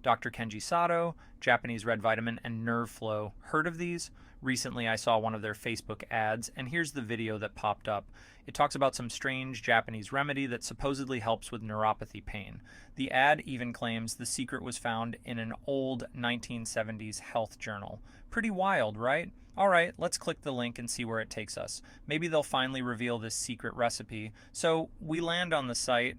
Dr. Kenji Sato, Japanese red vitamin, and NerveFlow. Heard of these? Recently, I saw one of their Facebook ads, and here's the video that popped up. It talks about some strange Japanese remedy that supposedly helps with neuropathy pain. The ad even claims the secret was found in an old 1970s health journal. Pretty wild, right? Alright, let's click the link and see where it takes us. Maybe they'll finally reveal this secret recipe. So we land on the site,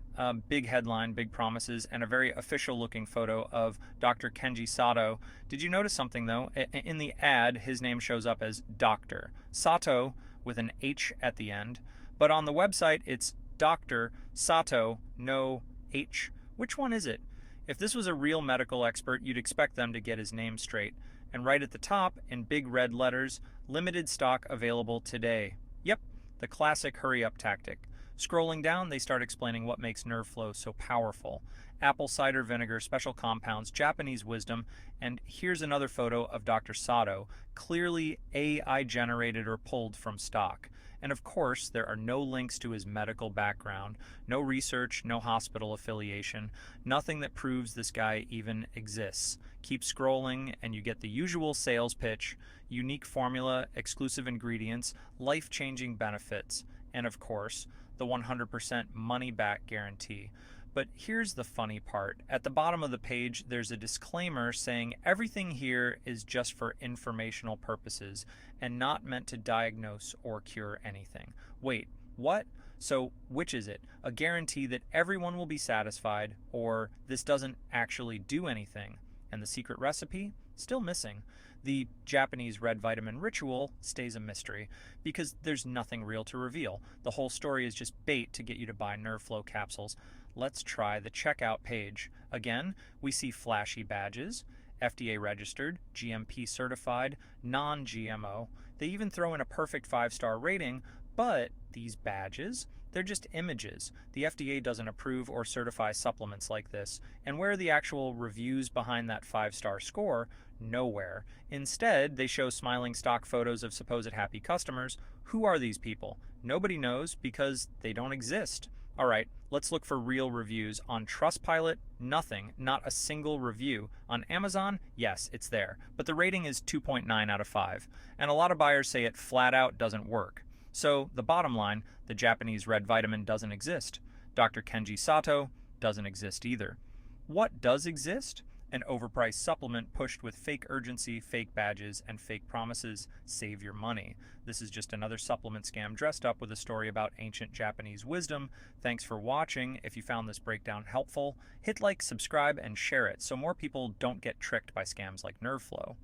big headline, big promises, and a very official looking photo of Dr. Kenji Sato. Did you notice something though? In the ad, his name shows up as Dr. Sato with an H at the end, but on the website it's Dr. Sato, no H. Which one is it? If this was a real medical expert, you'd expect them to get his name straight. And right at the top, in big red letters, limited stock available today. Yep, the classic hurry-up tactic. Scrolling down, they start explaining what makes NerveFlow so powerful. Apple cider vinegar, special compounds, Japanese wisdom, and here's another photo of Dr. Sato, clearly AI generated or pulled from stock. And of course, there are no links to his medical background, no research, no hospital affiliation, nothing that proves this guy even exists. Keep scrolling and you get the usual sales pitch, unique formula, exclusive ingredients, life-changing benefits, and of course, the 100% money-back guarantee. But here's the funny part. At the bottom of the page, there's a disclaimer saying everything here is just for informational purposes and not meant to diagnose or cure anything. Wait, what? So which is it? A guarantee that everyone will be satisfied, or this doesn't actually do anything? And the secret recipe? Still missing. The Japanese red vitamin ritual stays a mystery because there's nothing real to reveal. The whole story is just bait to get you to buy NerveFlow capsules. Let's try the checkout page. Again, we see flashy badges, FDA registered, GMP certified, non-GMO. They even throw in a perfect 5-star rating, but these badges, they're just images. The FDA doesn't approve or certify supplements like this. And where are the actual reviews behind that 5-star score? Nowhere. Instead, they show smiling stock photos of supposed happy customers. Who are these people? Nobody knows because they don't exist. All right, let's look for real reviews. On Trustpilot, nothing, not a single review. On Amazon, yes, it's there, but the rating is 2.9 out of 5. And a lot of buyers say it flat out doesn't work. So the bottom line, the Japanese red vitamin doesn't exist. Dr. Kenji Sato doesn't exist either. What does exist? An overpriced supplement pushed with fake urgency, fake badges, and fake promises. Save your money. This is just another supplement scam dressed up with a story about ancient Japanese wisdom. Thanks for watching. If you found this breakdown helpful, hit like, subscribe, and share it so more people don't get tricked by scams like NerveFlow.